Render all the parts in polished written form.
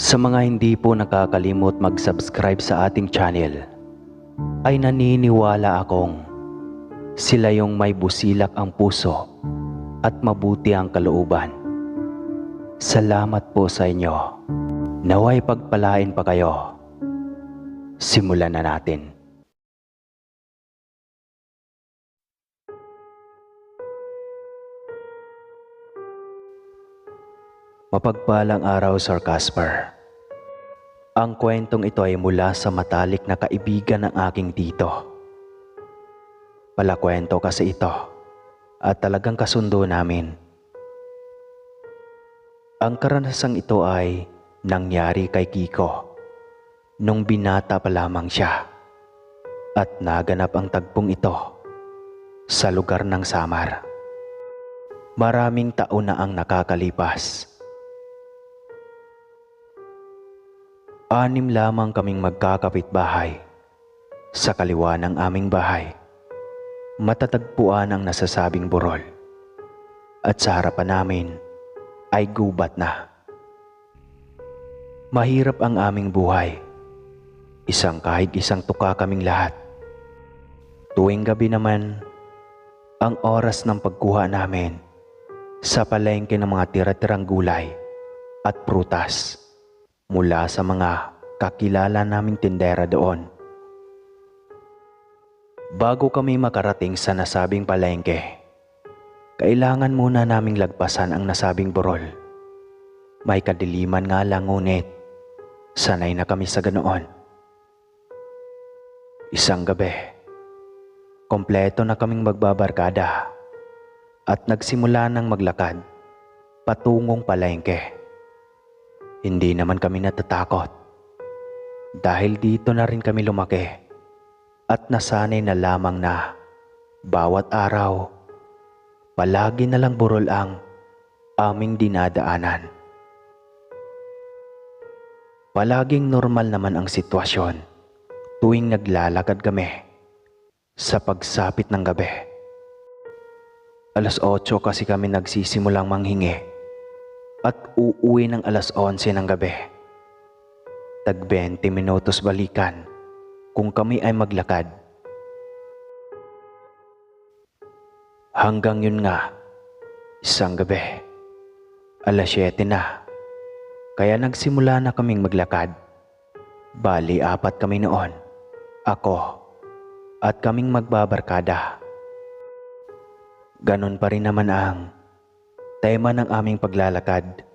Sa mga hindi po nakakalimot mag-subscribe sa ating channel, ay naniniwala akong sila yung may busilak ang puso at mabuti ang kalooban. Salamat po sa inyo. Naway pagpalain pa kayo. Simulan na natin. Mapagpalang araw, Sir Casper. Ang kwentong ito ay mula sa matalik na kaibigan ng aking tito. Palakwento kasi ito at talagang kasundo namin. Ang karanasang ito ay nangyari kay Kiko nung binata pa lamang siya at naganap ang tagpong ito sa lugar ng Samar. Maraming taon na ang nakakalipas. 6 lamang kaming magkakapitbahay. Sa kaliwa ng aming bahay, matatagpuan ang nasasabing burol. At sa harapan namin ay gubat na. Mahirap ang aming buhay. Isang kahig isang tuka kaming lahat. Tuwing gabi naman, ang oras ng pagkuha namin sa palengke ng mga tira-tirang gulay at prutas mula sa mga kakilala naming tindera doon. Bago kami makarating sa nasabing palengke, kailangan muna naming lagpasan ang nasabing burol. May kadiliman nga lang, ngunit sanay na kami sa ganoon. Isang gabi, kompleto na kaming magbabarkada at nagsimula ng maglakad patungong palengke. Hindi naman kami natatakot dahil dito na rin kami lumaki at nasanay na lamang na bawat araw palagi na lang burol ang aming dinadaanan. Palaging normal naman ang sitwasyon tuwing naglalakad kami sa pagsapit ng gabi. 8:00 kasi kami nagsisimulang manghingi at uuwi ng 11:00 ng gabi. Tag 20 minutos balikan kung kami ay maglakad. Hanggang yun nga, isang gabi, 7:00 na, kaya nagsimula na kaming maglakad. Bali 4 kami noon, ako at kaming magbabarkada. Ganon pa rin naman ang tema ng aming paglalakad.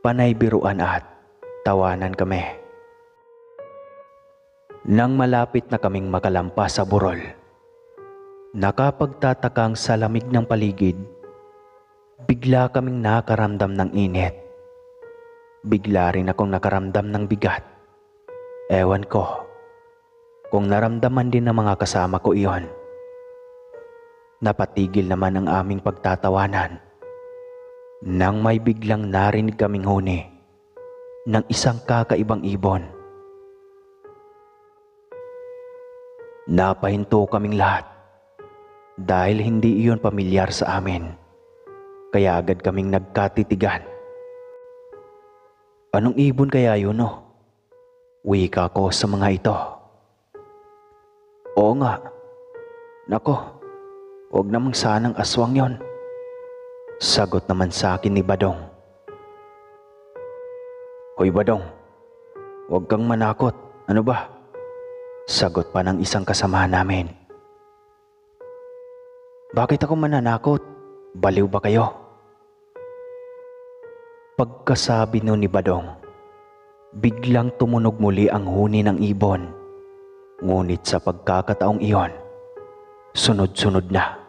Panay biruan at tawanan kami. Nang malapit na kaming makalampas sa burol, nakapagtatakang sa lamig ng paligid, bigla kaming nakaramdam ng init. Bigla rin akong nakaramdam ng bigat. Ewan ko kung naramdaman din ng mga kasama ko iyon. Napatigil naman ang aming pagtatawanan nang may biglang narinig kaming huni ng isang kakaibang ibon. Napahinto kaming lahat dahil hindi iyon pamilyar sa amin, kaya agad kaming nagkatitigan. Anong ibon kaya yun, no? Wika ko sa mga ito. Oo nga. Nako, huwag namang sanang aswang yon. Sagot naman sa akin ni Badong. Hoy Badong, huwag kang manakot. Ano ba? Sagot pa ng isang kasama namin. Bakit ako mananakot? Baliw ba kayo? Pagkasabi nun ni Badong, biglang tumunog muli ang huni ng ibon. Ngunit sa pagkakataong iyon, sunod-sunod na.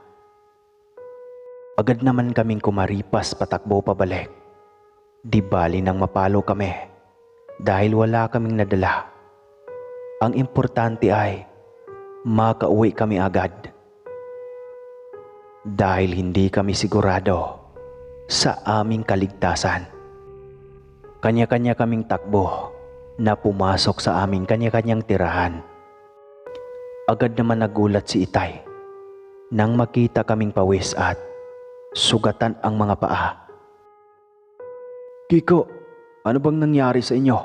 Agad naman kaming kumaripas patakbo pabalik. Di bali nang mapalo kami dahil wala kaming nadala. Ang importante ay makauwi kami agad. Dahil hindi kami sigurado sa aming kaligtasan. Kanya-kanya kaming takbo na pumasok sa aming kanya-kanyang tirahan. Agad naman nagulat si Itay nang makita kaming pawis at sugatan ang mga paa. Kiko, Ano bang nangyari sa inyo?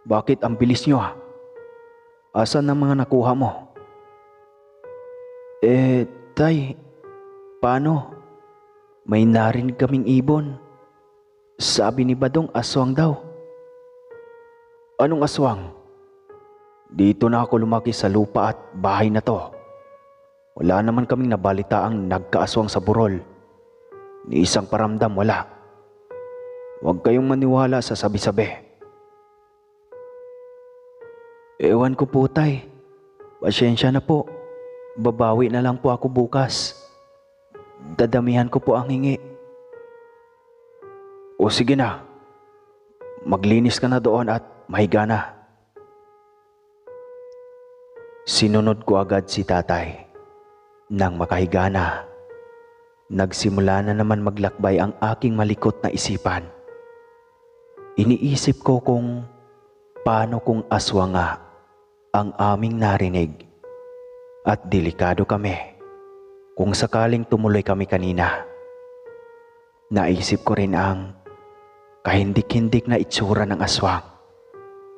Bakit ang bilis nyo ah? Asan ang mga nakuha mo? Tay, paano? May narinig kaming ibon. Sabi ni Badong aswang daw. Anong aswang? Dito na ako lumaki sa lupa at bahay na to. Wala naman kaming nabalitaang nagkaaswang sa burol. Ni isang paramdam wala. Huwag kayong maniwala sa sabi-sabi. Ewan ko po tay. Pasyensya na po. Babawi na lang po ako bukas. Dadamihan ko po ang hingi. O sige na. Maglinis ka na doon at mahiga na. Sinunod ko agad si tatay. Nang makahiga na, nagsimula na naman maglakbay ang aking malikot na isipan. Iniisip ko kung paano kung aswang nga ang aming narinig. At delikado kami kung sakaling tumuloy kami kanina. Naisip ko rin ang kahindik-hindik na itsura ng aswang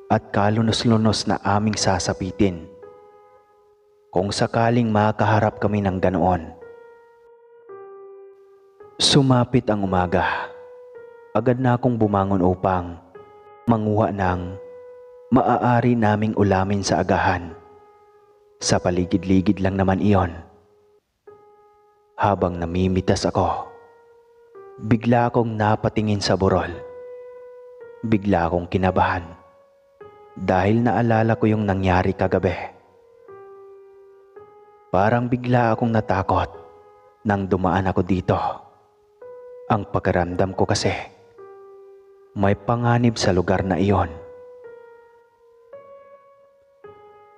at kalunos-lunos na aming sasapitin kung sakaling makaharap kami ng ganoon. Sumapit ang umaga. Agad na akong bumangon upang manguha ng maaari naming ulamin sa agahan. Sa paligid-ligid lang naman iyon. Habang namimitas ako, bigla akong napatingin sa burol. Bigla akong kinabahan dahil naalala ko yung nangyari kagabi. Parang bigla akong natakot nang dumaan ako dito. Ang pakiramdam ko kasi may panganib sa lugar na iyon.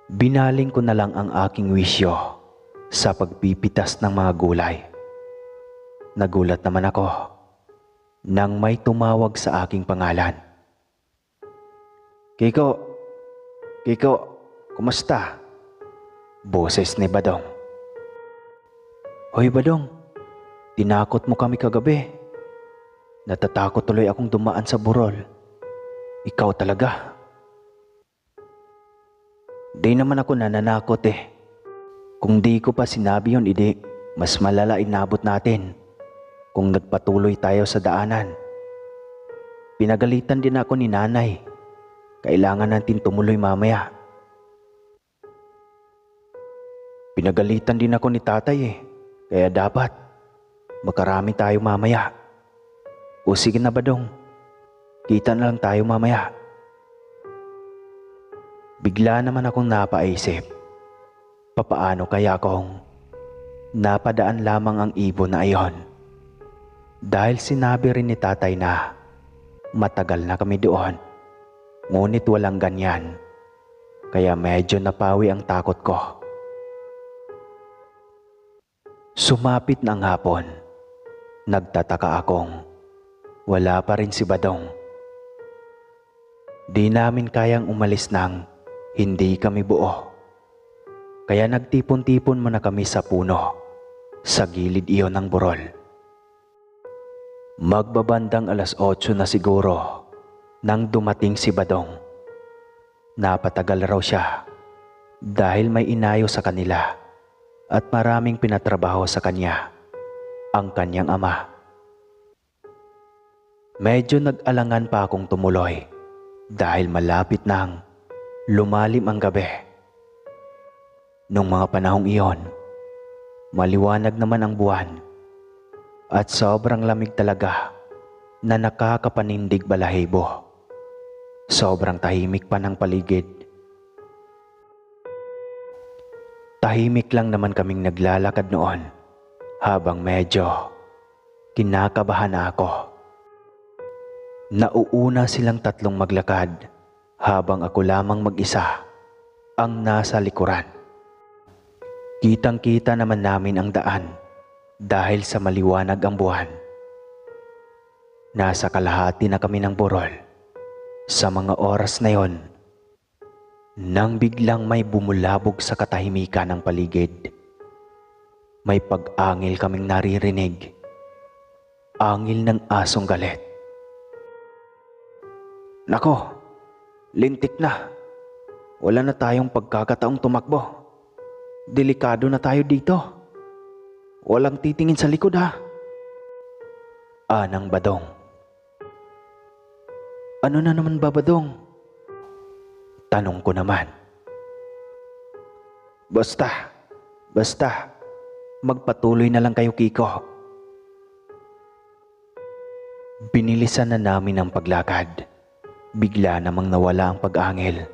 Binaling ko na lang ang aking wisyo sa pagpipitas ng mga gulay. Nagulat naman ako nang may tumawag sa aking pangalan. Kiko, kumusta? Boses ni Badong. Hoy Badong, tinakot mo kami kagabi. Natatakot tuloy akong dumaan sa burol. Ikaw talaga. Di naman ako nananakot eh. Kung di ko pa sinabi yun, mas malala inabot natin kung nagpatuloy tayo sa daanan. Pinagalitan din ako ni nanay. Kailangan natin tumuloy mamaya. Pinagalitan din ako ni tatay eh. Kaya dapat makarami tayo mamaya. O sige na Badong, kita na lang tayo mamaya. Bigla naman akong napaisip, papaano kaya kung napadaan lamang ang ibon na iyon? Dahil sinabi rin ni tatay na matagal na kami doon, ngunit walang ganyan, kaya medyo napawi ang takot ko. Sumapit na ang hapon, nagtataka akong wala pa rin si Badong. Di namin kayang umalis nang hindi kami buo. Kaya nagtipon-tipon muna kami sa puno, sa gilid iyon ng burol. Magbabandang 8:00 na siguro nang dumating si Badong. Napatagal raw siya dahil may inayo sa kanila at maraming pinatrabaho sa kanya ang kanyang ama. Medyo nag-alangan pa akong tumuloy dahil malapit nang lumalim ang gabi. Nung mga panahong iyon, maliwanag naman ang buwan at sobrang lamig talaga na nakakapanindig balahibo. Sobrang tahimik pa ng paligid. Tahimik lang naman kaming naglalakad noon habang medyo kinakabahan na ako. Nauuna silang tatlong maglakad habang ako lamang mag-isa ang nasa likuran. Kitang-kita naman namin ang daan dahil sa maliwanag ang buwan. Nasa kalahati na kami ng burol sa mga oras na yon nang biglang may bumulabog sa katahimikan ng paligid. May pag-angil kaming naririnig. Angil ng asong galit. Nako, lintik na. Wala na tayong pagkakataong tumakbo. Delikado na tayo dito. Walang titingin sa likod ha. Anang Badong. Ano na naman ba, Badong? Tanong ko naman. Basta, magpatuloy na lang kayo, Kiko. Binilisan na namin ang paglakad. Bigla namang nawala ang pag-angil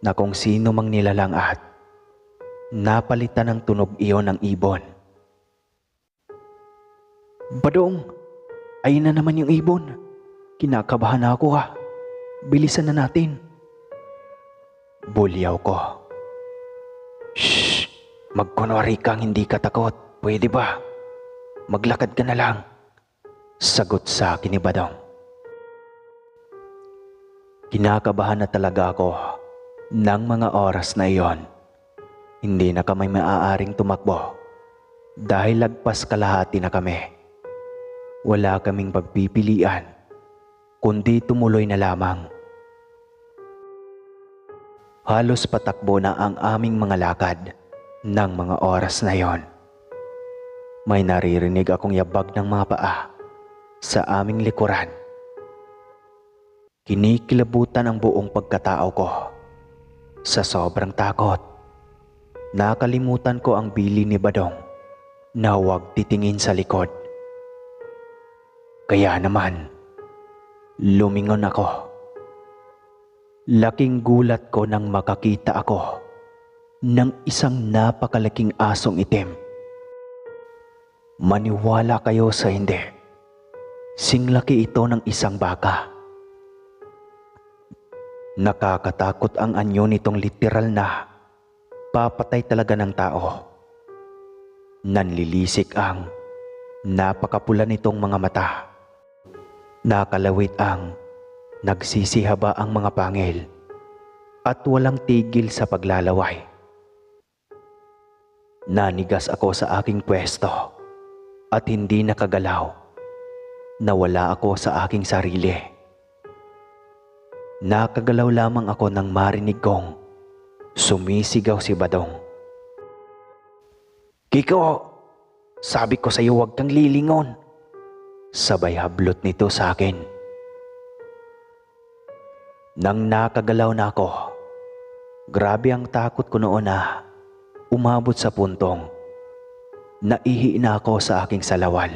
na kung sino mang nilalang at napalitan ng tunog iyon ng ibon. Badong, ayun na naman yung ibon. Kinakabahan na ako ha. Bilisan na natin. Bulyaw ko. Shh! Magkunwari kang hindi ka takot. Pwede ba? Maglakad ka na lang. Sagot sa akin ni Badong. Kinakabahan na talaga ako ng mga oras na iyon. Hindi na kami maaaring tumakbo dahil lagpas kalahati na kami. Wala kaming pagpipilian kundi tumuloy na lamang. Halos patakbo na ang aming mga lakad ng mga oras na iyon. May naririnig akong yabag ng mga paa sa aming likuran. Kinikilabutan ang buong pagkatao ko. Sa sobrang takot, nakalimutan ko ang bili ni Badong na huwag titingin sa likod. Kaya naman, lumingon ako. Laking gulat ko nang makakita ako ng isang napakalaking asong itim. Maniwala kayo sa hindi, singlaki ito ng isang baka. Nakakatakot ang anyo nitong literal na papatay talaga ng tao. Nanlilisik ang napakapula nitong mga mata. Nakalawit ang nagsisihaba ang mga pangil at walang tigil sa paglalaway. Nanigas ako sa aking pwesto at hindi nakagalaw. Nawala ako sa aking sarili. Nakagalaw lamang ako nang marinig kong sumisigaw si Badong. Kiko, sabi ko sa iyo huwag kang lilingon. Sabay hablot nito sa akin. Nang nakagalaw na ako, grabe ang takot ko noon na umabot sa puntong naihi na ako sa aking salawal.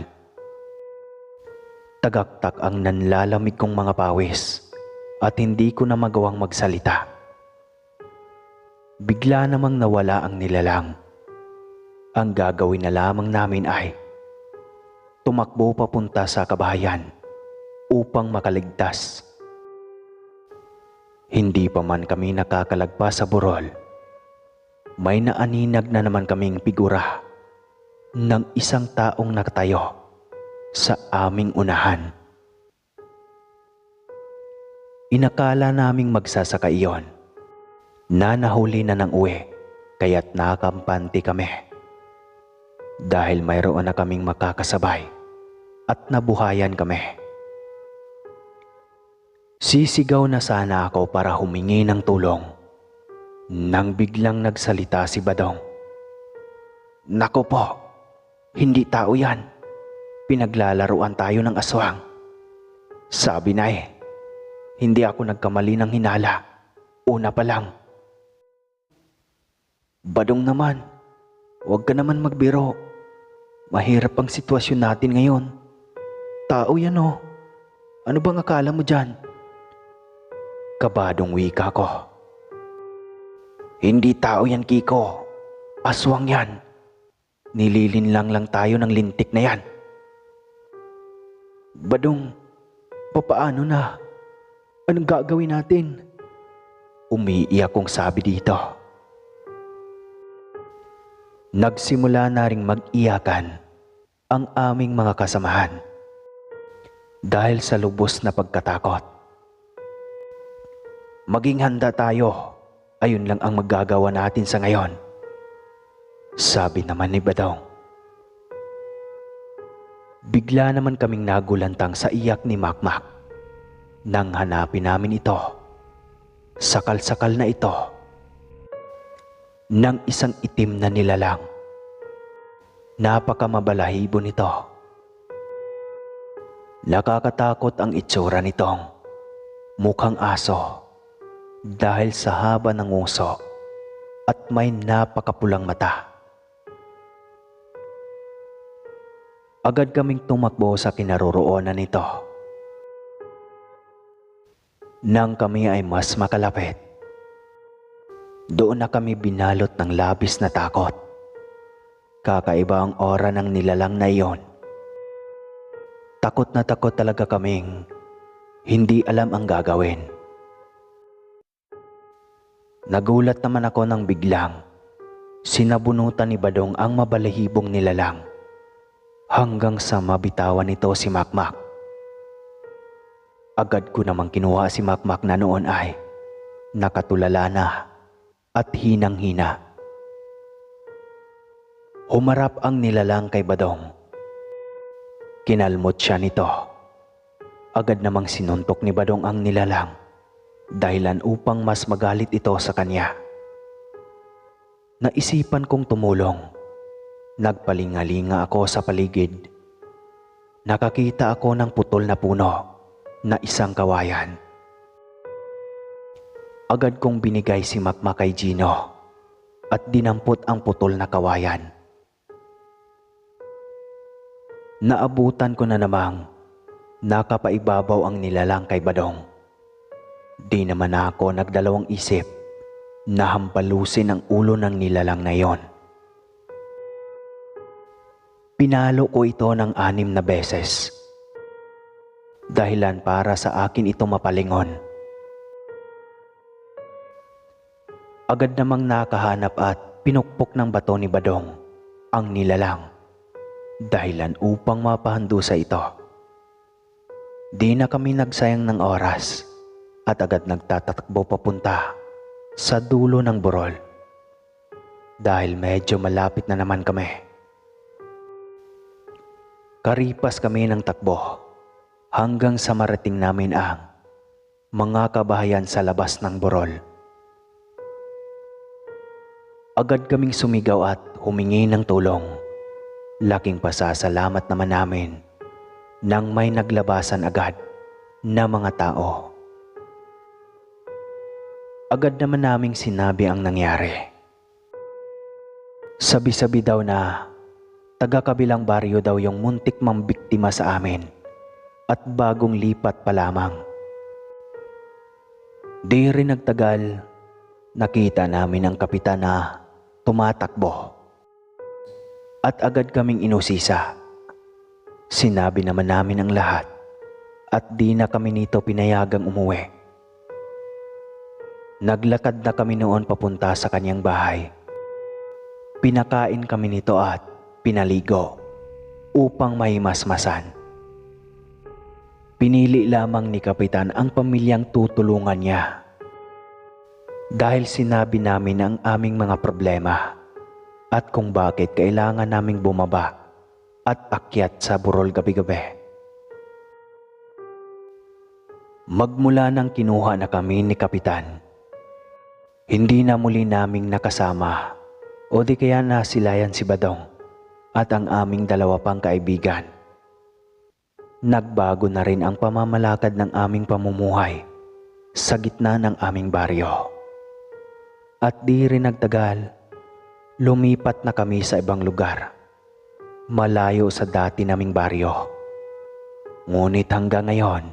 Tagaktak ang nanlalamig kong mga pawis at hindi ko na magawang magsalita. Bigla namang nawala ang nilalang. Ang gagawin na lamang namin ay tumakbo papunta sa kabahayan upang makaligtas. Hindi pa man kami nakakalagpas sa burol, may naaninag na naman kaming figura ng isang taong nakatayo sa aming unahan. Inakala naming magsasaka iyon na nahuli na ng uwi kaya't nakampante kami dahil mayroon na kaming makakasabay at nabuhayan kami. Sisigaw na sana ako para humingi ng tulong nang biglang nagsalita si Badong. Nako po, hindi tao yan. Pinaglalaruan tayo ng aswang. Sabi na hindi ako nagkamali ng hinala. Una pa lang. Badong naman, huwag ka naman magbiro. Mahirap ang sitwasyon natin ngayon. Tao yan oh. Ano bang akala mo dyan? Kabadong wika ko. Hindi tao yan, Kiko. Aswang yan. Nililinlang lang tayo ng lintik na yan. Badong, papaano na? Anong gagawin natin? Umiiyak kong sabi dito. Nagsimula na ring mag-iyakan ang aming mga kasamahan dahil sa lubos na pagkatakot. Maging handa tayo, ayun lang ang magagawa natin sa ngayon. Sabi naman ni Badong. Bigla naman kaming nagulantang sa iyak ni Makmak. Nang hanapin namin ito, sakal-sakal na ito ng isang itim na nilalang. Napakamabalahibo nito. Nakakatakot ang itsura nitong mukhang aso dahil sa haba ng nguso at may napakapulang mata. Agad kaming tumakbo sa kinaroroonan nito. Nang kami ay mas makalapit, doon na kami binalot ng labis na takot. Kakaiba ang aura ng nilalang na iyon. Takot na takot talaga kaming hindi alam ang gagawin. Nagulat naman ako nang biglang sinabunutan ni Badong ang mabalahibong nilalang hanggang sa mabitawan nito si Makmak. Agad ko namang kinuha si Makmak na noon ay nakatulala na at hinang-hina. Humarap ang nilalang kay Badong. Kinalmot siya nito. Agad namang sinuntok ni Badong ang nilalang dahilan upang mas magalit ito sa kanya. Naisipan kong tumulong. Nagpalingalinga ako sa paligid. Nakakita ako ng putol na puno na isang kawayan. Agad kong binigay si Makmak kay Gino at dinampot ang putol na kawayan. Naabutan ko na namang nakapaibabaw ang nilalang kay Badong. Di naman ako nagdalawang isip na hampalusin ang ulo ng nilalang na yon. Pinalo ko ito ng 6 na beses. Dahilan para sa akin ito mapalingon. Agad namang nakahanap at pinukpok ng bato ni Badong ang nilalang. Dahilan upang mapahandusa ito. Di na kami nagsayang ng oras at agad nagtatakbo papunta sa dulo ng burol. Dahil medyo malapit na naman kami. Karipas kami ng takbo hanggang sa marating namin ang mga kabahayan sa labas ng burol. Agad kaming sumigaw at humingi ng tulong. Laking pasasalamat naman namin nang may naglabasan agad na mga tao. Agad naman naming sinabi ang nangyari. Sabi-sabi daw na taga-kabilang baryo daw yung muntik mang biktima sa amin at bagong lipat pa lamang. Di rin nagtagal, nakita namin ang kapitan na tumatakbo. At agad kaming inusisa. Sinabi naman namin ang lahat at di na kami nito pinayagang umuwi. Naglakad na kami noon papunta sa kanyang bahay. Pinakain kami nito at pinaligo upang mahimasmasan. Pinili lamang ni Kapitan ang pamilyang tutulungan niya. Dahil sinabi namin ang aming mga problema at kung bakit kailangan naming bumaba at akyat sa burol gabi-gabi. Magmula nang kinuha na kami ni Kapitan, hindi na muli naming nakasama o di kaya nasilayan si Badong at ang aming 2 pang kaibigan. Nagbago na rin ang pamamalakad ng aming pamumuhay sa gitna ng aming baryo. At di rin nagtagal, lumipat na kami sa ibang lugar, malayo sa dati naming baryo. Ngunit hanggang ngayon,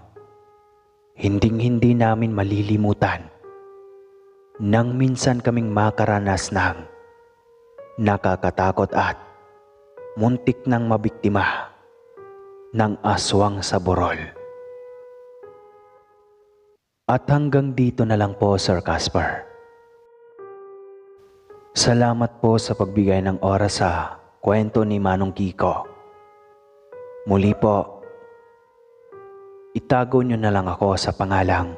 hinding-hindi namin malilimutan nang minsan kaming makaranas ng nakakatakot at muntik nang mabiktima ng aswang sa burol. At hanggang dito na lang po, Sir Casper. Salamat po sa pagbigay ng oras sa kwento ni Manong Kiko. Muli po, itago niyo na lang ako sa pangalang